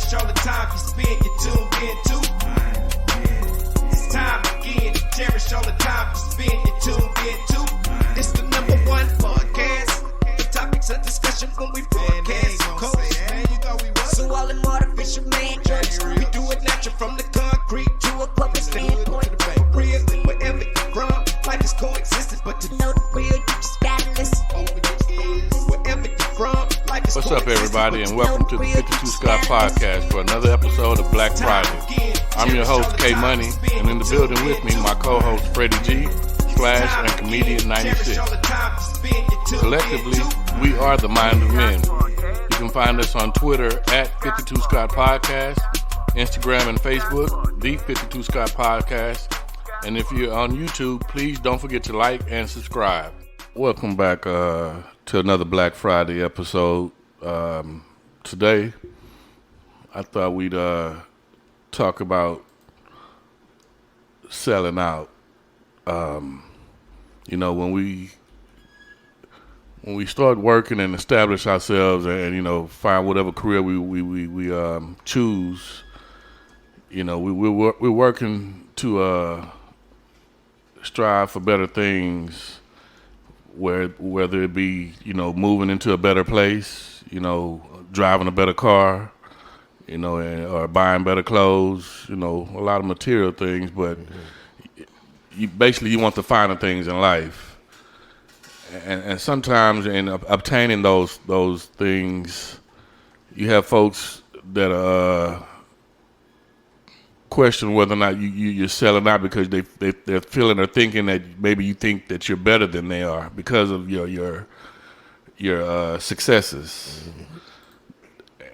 cherish all the time you spend, you tuned in too. It's time again to cherish all the time you spend, you tuned in too. It's the number one podcast. The topics of discussion when we broadcast. So all them artificial man jokes, we do it natural from the concrete to a public standpoint. Real, wherever you're from, life is coexistence, but to know the real, you just gotta listen. Wherever you're from, life is What's up, everybody, and welcome to the 52 Scott Podcast for another episode of Black Friday. I'm your host, K Money, and in the building with me, my co-host, Freddie G, Slash, and Comedian 96. Collectively, we are the Mind of Men. You can find us on Twitter at 52 Scott Podcast, Instagram and Facebook, the 52 Scott Podcast. And if you're on YouTube, please don't forget to like and subscribe. Welcome back to another Black Friday episode. Today, I thought we'd talk about selling out. When we start working and establish ourselves and find whatever career we choose, we're working to strive for better things, whether it be moving into a better place, driving a better car, or buying better clothes, a lot of material things, but you want the finer things in life. And sometimes in obtaining those things, you have folks that question whether or not you're selling out because they're feeling or thinking that maybe you think that you're better than they are because of your successes. Mm-hmm.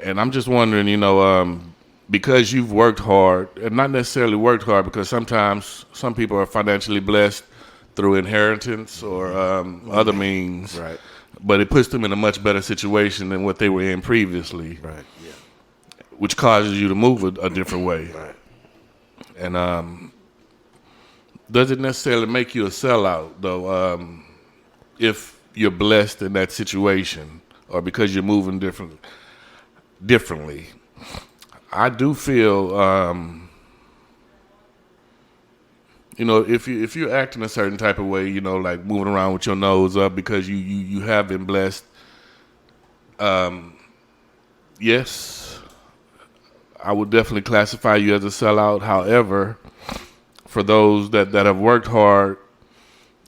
And I'm just wondering, because you've worked hard, and not necessarily worked hard, because sometimes some people are financially blessed through inheritance or other means, right? But it puts them in a much better situation than what they were in previously, right? Yeah. Which causes you to move a different way, right? And doesn't necessarily make you a sellout, though, if you're blessed in that situation or because you're moving differently. I do feel, if you're acting a certain type of way, like moving around with your nose up because you have been blessed, yes, I would definitely classify you as a sellout. However, for those that have worked hard,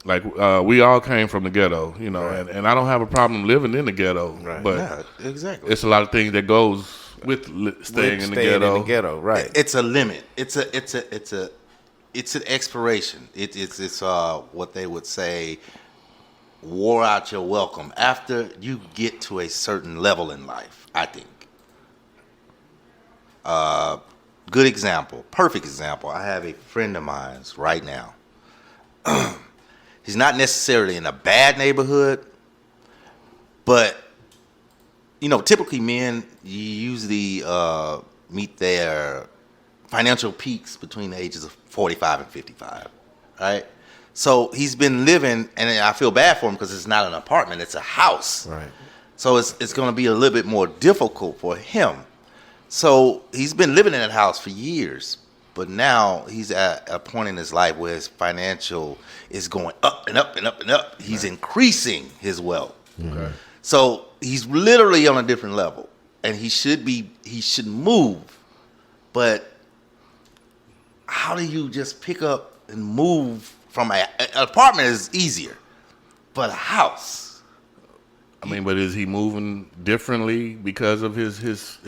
like we all came from the ghetto, right. and I don't have a problem living in the ghetto, right. But yeah, exactly. It's a lot of things that goes with staying in the ghetto. Right? It's a limit. It's an expiration. It's what they would say, wore out your welcome after you get to a certain level in life, I think. Good example, perfect example. I have a friend of mine right now. He's not necessarily in a bad neighborhood, but typically men usually meet their financial peaks between the ages of 45 and 55, right? So he's been living, and I feel bad for him because it's not an apartment, it's a house. Right. So it's going to be a little bit more difficult for him. So he's been living in that house for years, but now he's at a point in his life where his financial is going up and up and up and up. He's increasing his wealth. Okay. So he's literally on a different level, and he should move. But how do you just pick up and move from an apartment is easier, but a house? But is he moving differently because of his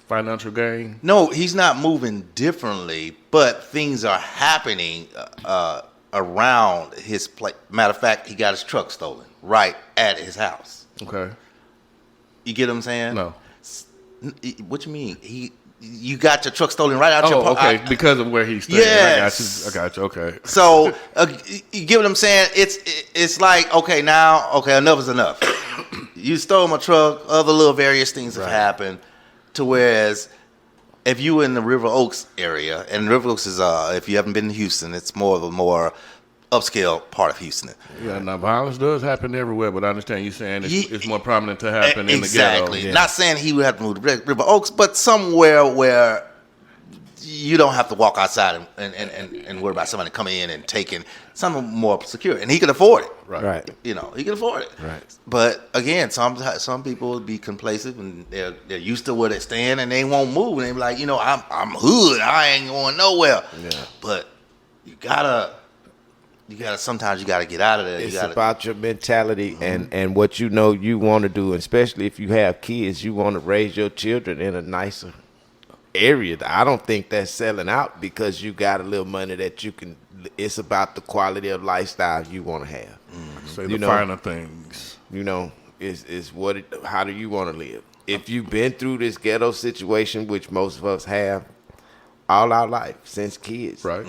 financial gain? No, he's not moving differently, but things are happening around his place. Matter of fact, he got his truck stolen right at his house. Okay. You get what I'm saying? No. What you mean? You got your truck stolen right out your apartment. Okay, because of where he's staying. Yes. I got you. Okay. So, you get what I'm saying? It's like, okay, enough is enough. You stole my truck, other little various things have happened, to whereas if you were in the River Oaks area, and River Oaks is, if you haven't been to Houston, it's more of a upscale part of Houston. Yeah, now violence does happen everywhere, but I understand you saying it's more prominent to happen in the ghetto. Exactly. Not saying he would have to move to River Oaks, but somewhere where you don't have to walk outside and worry about somebody coming in and taking something more secure. And he can afford it. Right. You know, he can afford it. Right. But again, some people will be complacent and they're used to where they're staying and they won't move. And they be like, you know, I'm hood. I ain't going nowhere. Yeah. But you gotta sometimes you gotta get out of there. It's about your mentality and what you know you want to do, especially if you have kids. You want to raise your children in a nicer area. I don't think that's selling out because you got a little money that you can. It's about the quality of lifestyle you want to have. Say the finer things. You know, how do you want to live? If you've been through this ghetto situation, which most of us have all our life since kids, Right.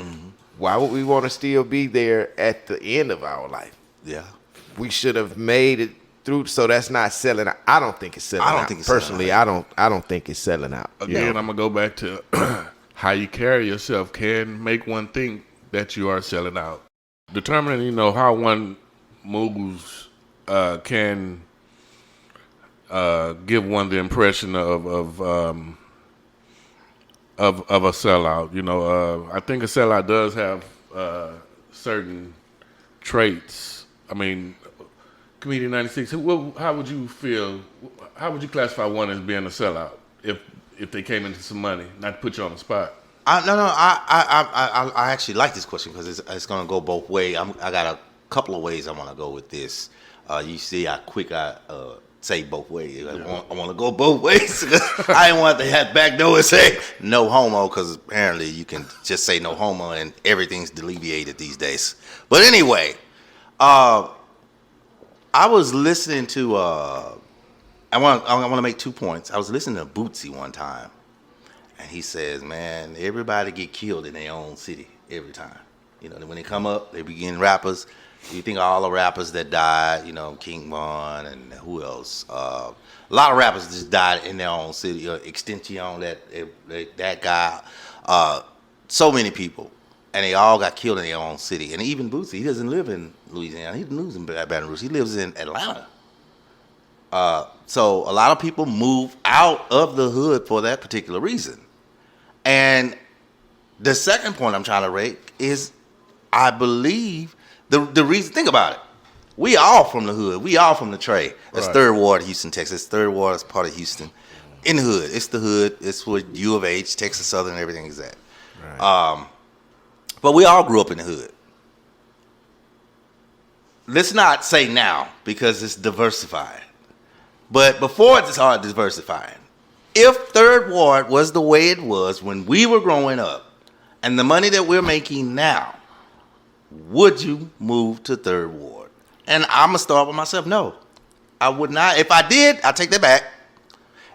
Why would we want to still be there at the end of our life? Yeah. We should have made it through. So that's not selling out. I don't think it's selling out. Personally, I don't think it's selling out. Again, I'm gonna go back to how you carry yourself can make one think that you are selling out. Determining, how one moves can give one the impression of a sellout. I think a sellout does have certain traits. I mean, Comedian 96. How would you feel? How would you classify one as being a sellout if they came into some money? Not to put you on the spot. I actually like this question because it's going to go both ways. I got a couple of ways I want to go with this. You see how quick I say both ways. I want to go both ways. I didn't want to have back door and say no homo because apparently you can just say no homo and everything's delineated these days. But anyway, I was listening to. I want to make 2 points. I was listening to Bootsy one time. And he says, man, everybody get killed in their own city every time. When they come up, they begin rappers. You think of all the rappers that died, King Von and who else? A lot of rappers just died in their own city. Extension, that guy. So many people. And they all got killed in their own city. And even Bootsy, he doesn't live in Louisiana. He lives in Baton Rouge. He lives in Atlanta. So a lot of people move out of the hood for that particular reason. And the second point I'm trying to make is I believe the reason, think about it. We all from the hood. We all from the Trey. It's Right. 3rd Ward, Houston, Texas. 3rd Ward is part of Houston. In the hood. It's the hood. It's where U of H, Texas Southern, and everything is at. Right. But we all grew up in the hood. Let's not say now because it's diversified. But before it's hard diversifying. If 3rd Ward was the way it was when we were growing up and the money that we're making now, would you move to 3rd Ward? And I'm going to start with myself. No, I would not. If I did, I'll take that back.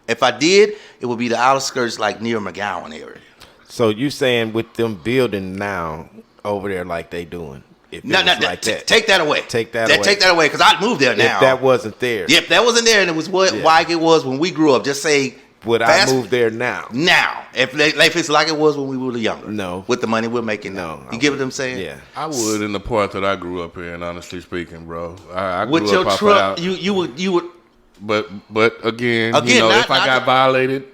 If I did, it would be the outer skirts like near McGowan area. So you saying with them building now over there like they doing? If No, like that. take that away. Take that away. Take that away because I'd move there now. If that wasn't there. Yep, that wasn't there, and it was like it was when we grew up. Just say, Would I move there now? Now, if life is like it was when we were younger. No. With the money we're making now. No, You get what I'm saying? Yeah. I would in the part that I grew up in, honestly speaking, bro. I grew With up your off truck, out. you would. But again, Not- if I not- got violated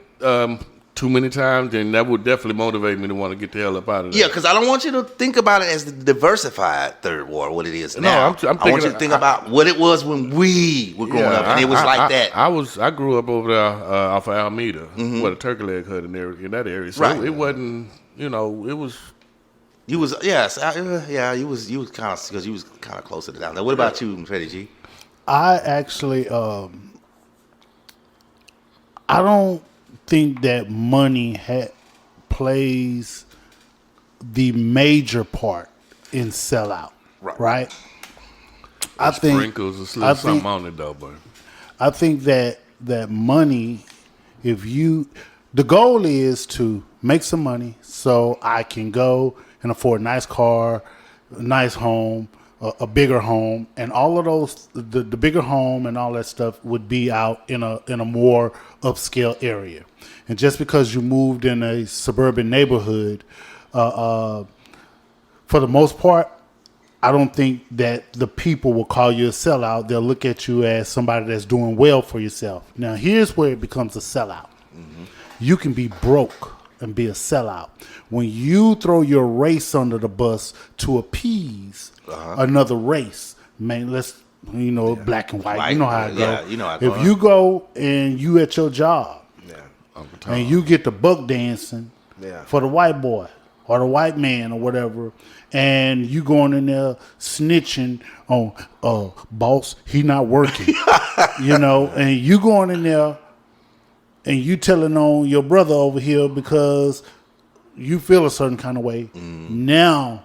too many times, then that would definitely motivate me to want to get the hell up out of there. Yeah, because I don't want you to think about it as the diversified 3rd Ward, what it is now. I'm I want you to think about what it was when we were growing up, and it was like that. I grew up over there off of Alameda, where the turkey leg hut in that area. So Right. it wasn't, it was. You was you was kind of because you was kind of closer to down there. What about you, Freddie G? I actually, I don't think that money plays the major part in sellout. Right? I think Sprinkles a little something on it though, but I think that money, the goal is to make some money so I can go and afford a nice car, a nice home, a bigger home, and all of those, the bigger home and all that stuff would be out in a more upscale area. And just because you moved in a suburban neighborhood, for the most part, I don't think that the people will call you a sellout. They'll look at you as somebody that's doing well for yourself. Now, here's where it becomes a sellout. You can be broke and be a sellout. When you throw your race under the bus to appease another race, man, black and white. You know how it goes. You know how it if goes. you go and you at your job and you get the buck dancing for the white boy or the white man or whatever, and you going in there snitching on boss, he not working, and you going in there and you telling on your brother over here because you feel a certain kind of way. Now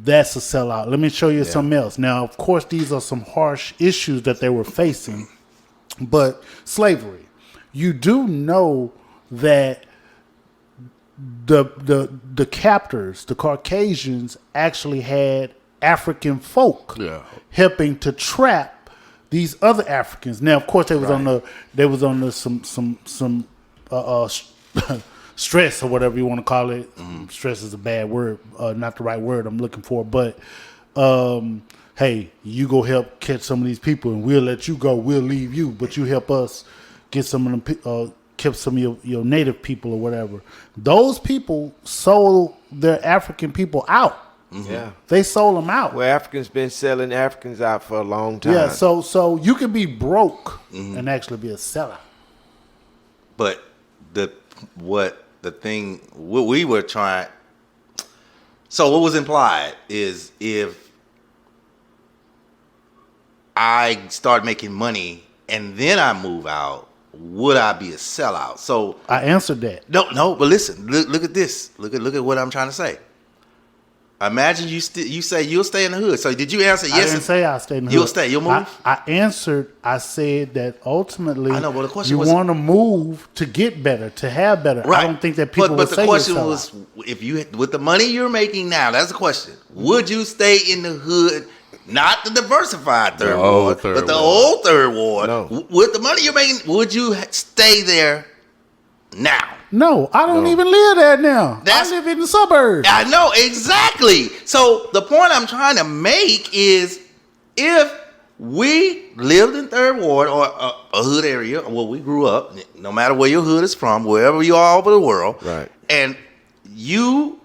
that's a sellout. Let me show you something else. Now, of course, these are some harsh issues that they were facing, but slavery. You do know that the captors, the Caucasians, actually had African folk helping to trap these other Africans. Now, of course, they was on the some stress or whatever you want to call it. Stress is a bad word, not the right word I'm looking for. But hey, you go help catch some of these people, and we'll let you go. We'll leave you, but you help us get some of them. Kept some of your native people or whatever. Those people sold their African people out. Yeah, they sold them out. Well, Africans been selling Africans out for a long time. Yeah, so you can be broke and actually be a sellout. But what we were trying. So what was implied is if I start making money and then I move out, would I be a sellout? So I answered that. No, but listen, look at this. Look at what I'm trying to say. Imagine you say you'll stay in the hood. So did you answer yes? I didn't say I'll stay in the hood. You'll stay. You'll move. I answered. I said that ultimately, I know, but the question you want to move to get better, to have better. Right. I don't think that people. But will the say question you're a was, sellout. if you with the money you're making now, that's the question. Would you stay in the hood? Not the diversified third ward, but the old third ward. No. With the money you're making, would you stay there now? No, I don't even live there now. I live in the suburbs. I know, exactly. So the point I'm trying to make is if we lived in third ward or a hood area where we grew up, no matter where your hood is from, wherever you are over the world, right, and you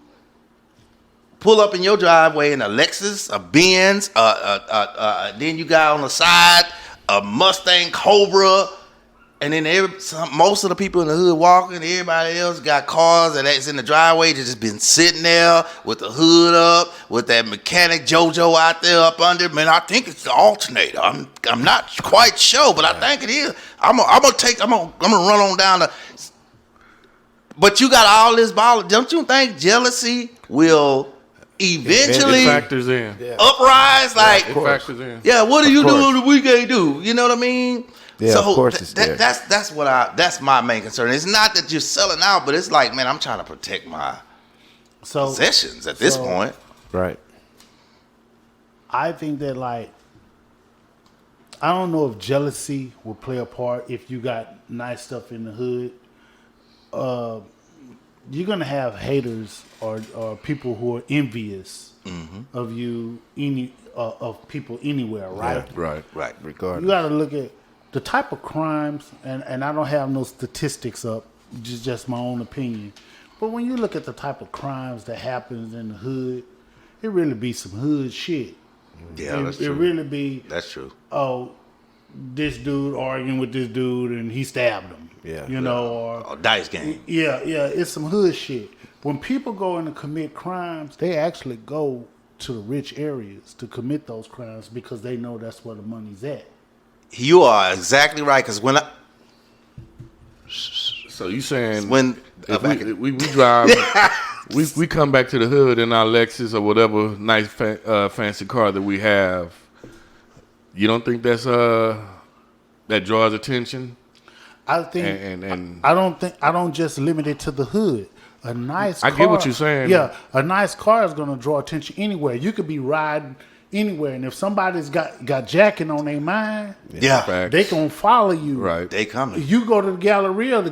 pull up in your driveway in a Lexus, a Benz, then you got on the side a Mustang Cobra, and then most of the people in the hood walking, everybody else got cars that's in the driveway that just been sitting there with the hood up, with that mechanic JoJo out there up under. Man, I think it's the alternator. I'm not quite sure, but I think it is. I'm gonna run on down the. But you got all this ball. Don't you think jealousy will eventually it factors in. Uprise? Like, It factors in. yeah, what do you do that we can't do? You know what I mean? Yeah, so of course it's there. That's my main concern. It's not that you're selling out, but it's like, man, I'm trying to protect my possessions at this point. Right. I think that, like, I don't know if jealousy will play a part if you got nice stuff in the hood. You're gonna have haters or people who are envious of you, of people anywhere, right? Right. Regardless. You got to look at the type of crimes, and I don't have no statistics up, just my own opinion. But when you look at the type of crimes that happens in the hood, it really be some hood shit. Yeah, that's true. It really be. That's true. Oh, this dude arguing with this dude and he stabbed him. Yeah. You know, or A dice game. yeah, it's some hood shit. When people go in to commit crimes, they actually go to the rich areas to commit those crimes because they know that's where the money's at. You are exactly right. Because when So you saying When- if we drive, we come back to the hood in our Lexus or whatever nice fancy car that we have. You don't think that's that draws attention? I think And I don't just limit it to the hood. I get what you're saying. Yeah, a nice car is going to draw attention anywhere. You could be riding anywhere. And if somebody's got jacking on their mind, Yeah. Facts. they gonna follow you. Right. They coming. You go to the Galleria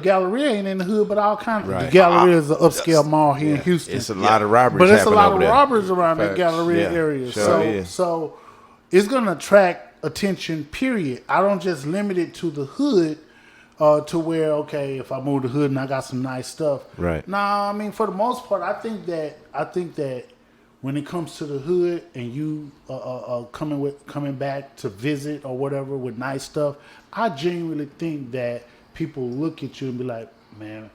ain't in the hood, but all kinds of. Right. The Galleria is an upscale mall here in Houston. It's a lot of robberies But it's a happening lot over of there. robbers around that Facts. Galleria Yeah, area. sure is. So it's gonna attract attention, period. I don't just limit it to the hood to where, okay, if I move the hood and I got some nice stuff. Right. Nah, I mean, for the most part, I think that when it comes to the hood and you coming back to visit or whatever with nice stuff, I genuinely think that people look at you and be like, man,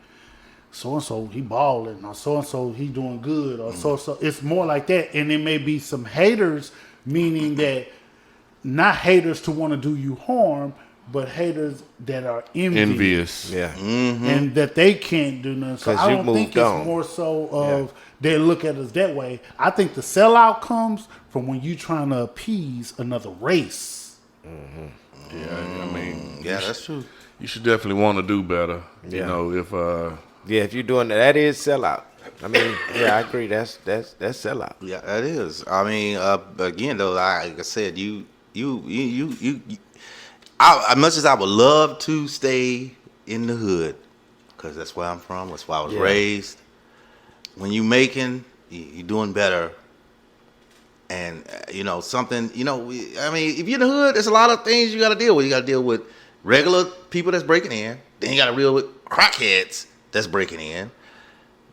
so and so he balling, or so and so he doing good, or so. It's more like that, and there may be some haters, meaning that not haters to want to do you harm, but haters that are envious. Yeah. And that they can't do nothing. So 'Cause I you don't think moved it's on. more so of they look at us that way. I think the sellout comes from when you trying to appease another race. Yeah, I mean, Yeah, that's true. you should definitely want to do better. You Yeah. know, if Yeah, if you're doing that is sellout. I mean, yeah, I agree. That's sellout. Yeah, that is. I mean, again though, like I said, as much as I would love to stay in the hood, because that's where I'm from, that's where I was Yeah. raised. When you making, you're doing better. And, something, I mean, if you're in the hood, there's a lot of things you got to deal with. You got to deal with regular people that's breaking in. Then you got to deal with crackheads that's breaking in.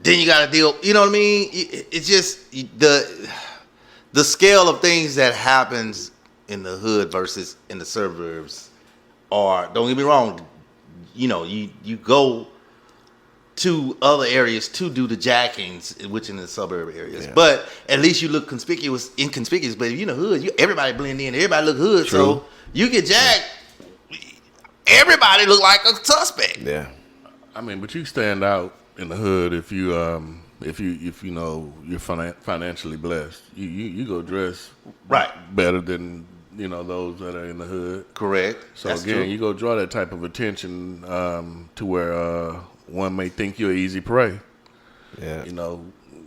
Then you got to deal, you know what I mean? It's just the scale of things that happens in the hood versus in the suburbs are, don't get me wrong, you go to other areas to do the jackings, which in the suburb areas. Yeah. But at least you look inconspicuous. But if you're in the hood, everybody blend in, everybody look hood. True. So you get jacked, everybody look like a suspect. Yeah. I mean, but you stand out in the hood if you know you're financially blessed. You go dress Right. better than those that are in the hood. Correct. So That's again, true. you go draw that type of attention to where one may think you're easy prey. Yeah.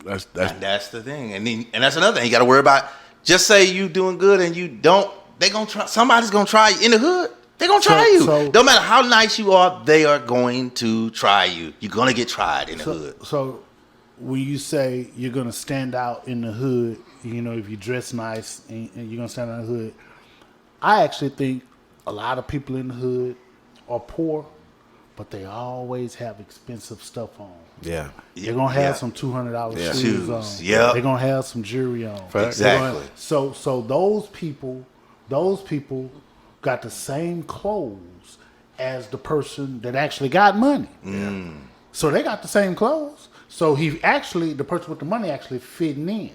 That's And that's the thing, and that's another thing you got to worry about. Just say you doing good and you don't, they gonna try. Somebody's gonna try you in the hood. They gonna try you. Don't matter how nice you are, they are going to try you. You're gonna get tried in the hood. So when you say you're gonna stand out in the hood, if you dress nice and you're gonna stand out in the hood, I actually think a lot of people in the hood are poor, but they always have expensive stuff on. Yeah. They're gonna have Yeah. some $200 Yeah. shoes on. Shoes, yeah. They're gonna have some jewelry on. Facts. Exactly. So those people got the same clothes as the person that actually got money. So they got the same clothes. So the person with the money actually fitting in.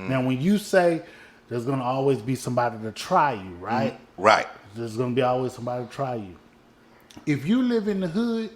Now, when you say there's gonna always be somebody to try you, right? Right. There's gonna be always somebody to try you. If you live in the hood,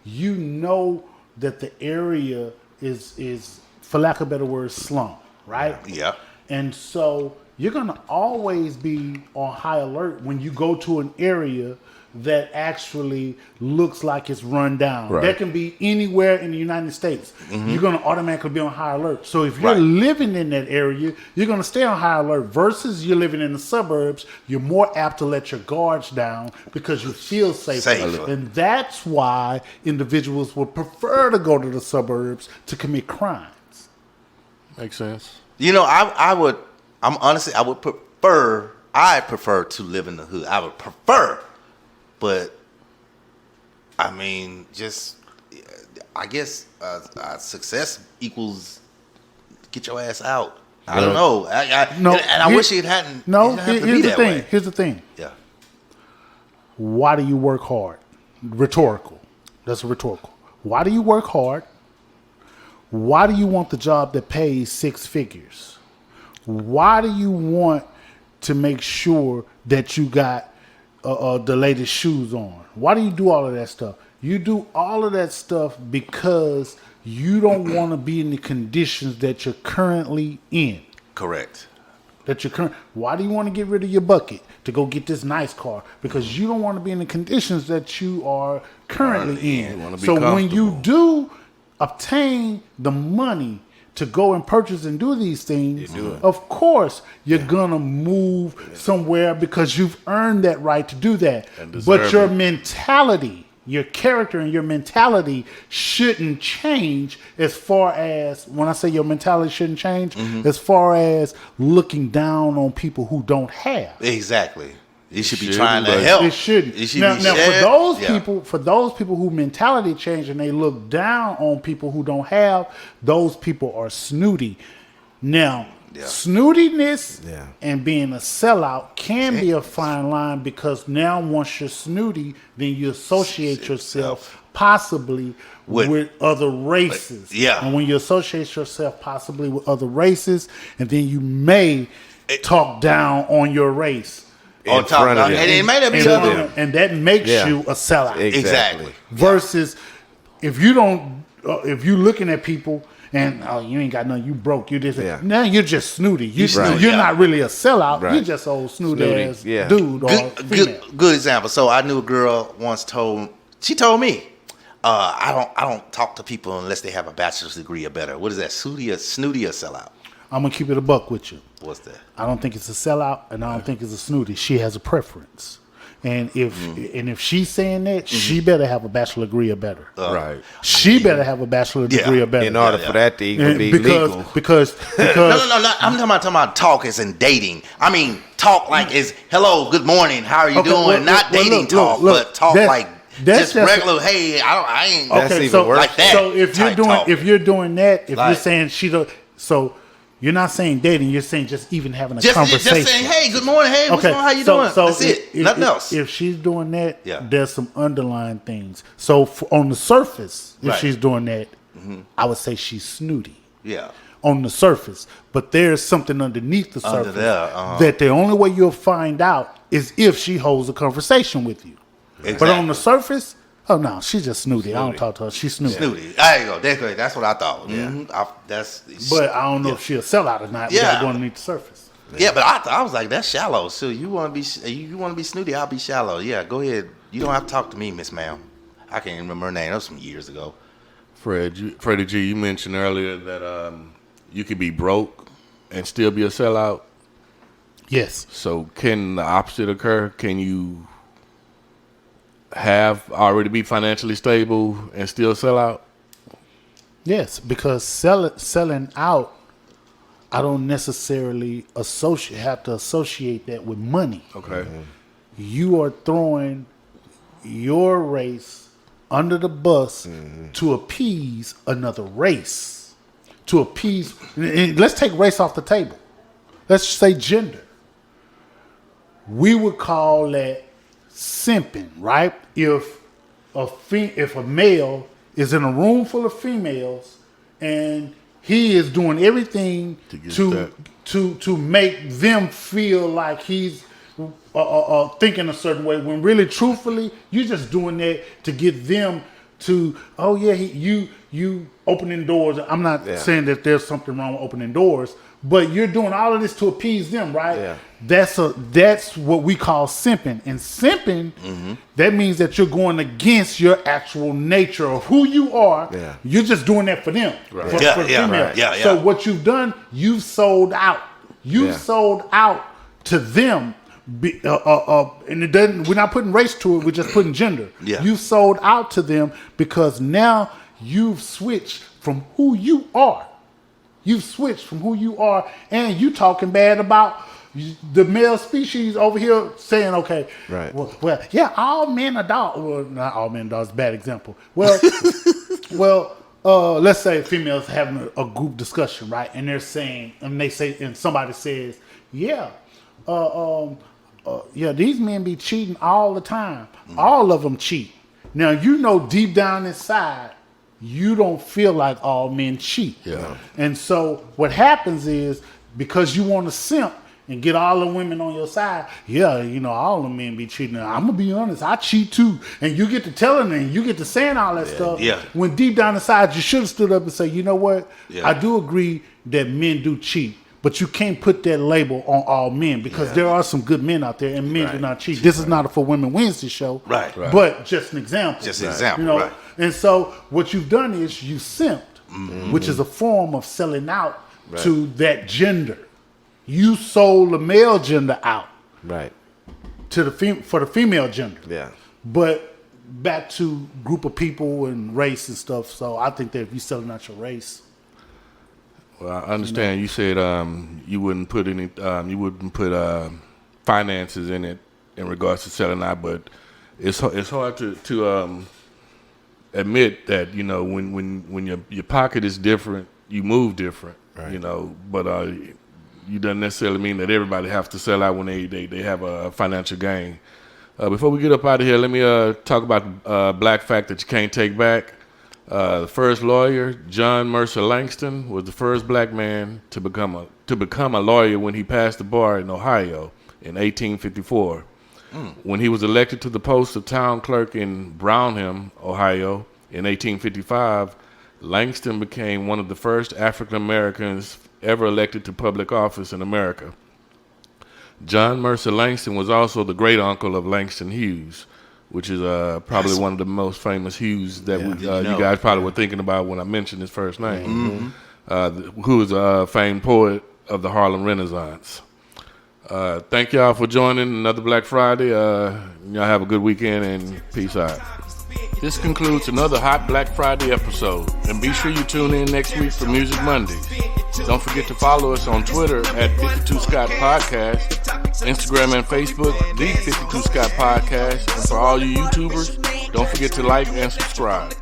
you know that the area is, for lack of a better word, slum, right? Yeah. And so you're gonna always be on high alert when you go to an area that actually looks like it's run down. Right. That can be anywhere in the United States. You're gonna automatically be on high alert. So if you're Right. living in that area, you're gonna stay on high alert. Versus you're living in the suburbs, you're more apt to let your guards down because you feel safer. Safer. And that's why individuals would prefer to go to the suburbs to commit crimes. makes sense. I prefer to live in the hood. I would prefer, but I mean, I guess success equals get your ass out. I don't know. I wish it hadn't. No, it didn't have to be here's the that thing. way. Here's the thing. Yeah. Why do you work hard? Rhetorical. That's rhetorical. Why do you work hard? Why do you want the job that pays 6 figures? Why do you want to make sure that you got the latest shoes on? Why do you do all of that stuff? You do all of that stuff because you don't want to be in the conditions that you're currently in. Correct. Why do you want to get rid of your bucket to go get this nice car? Because you don't want to be in the conditions that you are currently in. wanna be So when you comfortable. do obtain the money to go and purchase and do these things, of course you're gonna move somewhere because you've earned that right to do that. But your mentality, your character and your mentality shouldn't change as far as, when I say your mentality shouldn't change, as far as looking down on people who don't have. Exactly. You should be trying to help. It shouldn't. It should Now, be for those people who mentality change and they look down on people who don't have, those people are snooty. Now, snootiness and being a sellout can be a fine line, because now once you're snooty, then you associate yourself possibly with other races. And when you associate yourself possibly with other races, and then you may talk down on your race. On top of them. And it may not be other. And that makes you a sellout. Exactly. Versus if you don't, if you looking at people and you ain't got nothing, you broke, you this. Now you're just snooty. You're not really a sellout. You're just old snooty ass dude or female. Good example. So I knew a girl once told me, I don't talk to people unless they have a bachelor's degree or better. What is that? Snooty or sellout? I'm gonna keep it a buck with you. What's that? I don't think it's a sellout, and I don't think it's a snooty. She has a preference, and if she's saying that, she better have a bachelor's degree or better. Right. She better have a bachelor's degree or better. In order for that to even be legal. Because no. I'm talking about talk as in dating. I mean, talk like is hello, good morning, how are you doing? Not dating talk, but talk like just regular. Hey, I ain't. That's even worse. Like that. So if you're doing that, if you're saying she don't. So you're not saying dating. You're saying just even having a conversation. Just saying, hey, good morning. Hey, what's going on? How you doing? That's it. Nothing else. If she's doing that, there's some underlying things. So on the surface, if she's doing that, I would say she's snooty. Yeah. On the surface. But there's something underneath the surface that the only way you'll find out is if she holds a conversation with you. Exactly. But on the surface, oh no, she's just snooty. I don't talk to her. She's snooty. Snooty. There you go. That's what I thought. But I don't know if she'll sell out or not. We gotta go underneath the surface. Yeah, but I was like, that's shallow. So you want to be snooty? I'll be shallow. Yeah, go ahead. You don't have to talk to me, Miss Ma'am. I can't even remember her name. That was some years ago. Freddie G, you mentioned earlier that you could be broke and still be a sellout. Yes. So can the opposite occur? Can you have already be financially stable and still sell out? Yes, because selling out, I don't necessarily have to associate that with money. Okay. You are throwing your race under the bus to appease another race. Let's take race off the table. Let's say gender. We would call that simping, right? If a male is in a room full of females and he is doing everything to make them feel like he's thinking a certain way, when really truthfully you're just doing that to get them to, oh yeah, you opening doors. I'm not saying that there's something wrong with opening doors, but you're doing all of this to appease them, right? Yeah. That's what we call simping. And simping, that means that you're going against your actual nature of who you are. Yeah. You're just doing that for them. Right. For the female. Right. So what you've done, you've sold out. You've sold out to them. And it doesn't. We're not putting race to it. We're just putting gender. Yeah. You sold out to them because now you've switched from who you are. You've switched from who you are, and you talking bad about the male species over here, saying, okay, right? Well, yeah, all men are dogs. Well, not all men are dogs. Bad example. Well, let's say females having a group discussion, right? And they're saying, and somebody says, yeah, these men be cheating all the time. All of them cheat. Now, you know deep down inside, you don't feel like all men cheat. Yeah. And so what happens is, because you want to simp and get all the women on your side, all the men be cheating. Now, I'm going to be honest, I cheat too. And you get to telling them, you get to saying all that stuff. Yeah. When deep down inside, you should have stood up and say, you know what? Yeah. I do agree that men do cheat. But you can't put that label on all men, because there are some good men out there, and men do not cheat. This is not a For Women Wednesday show, right? But just an example. Just an example, right? And so what you've done is you simped. which is a form of selling out to that gender. You sold the male gender out Right. to for the female gender. Yeah. But back to group of people and race and stuff. So I think that if you're selling out your race, Well, I understand. You said you wouldn't put finances in it in regards to selling out, but it's hard to admit that, you know, when your pocket is different, you move different. Right. You know, but you doesn't necessarily mean that everybody has to sell out when they have a financial gain. Before we get up out of here, let me talk about black fact that you can't take back. The first lawyer, John Mercer Langston, was the first black man to become a lawyer when he passed the bar in Ohio in 1854. When he was elected to the post of town clerk in Brownham, Ohio, in 1855, Langston became one of the first African Americans ever elected to public office in America. John Mercer Langston was also the great uncle of Langston Hughes, which is probably one of the most famous Hughes that you guys probably were thinking about when I mentioned his first name, who is a famed poet of the Harlem Renaissance. Thank y'all for joining another Black Friday. Y'all have a good weekend and peace out. This concludes another Hot Black Friday episode, and be sure you tune in next week for Music Mondays. Don't forget to follow us on Twitter at 52Scott Podcast, Instagram and Facebook, The 52Scott Podcast, and for all you YouTubers, don't forget to like and subscribe.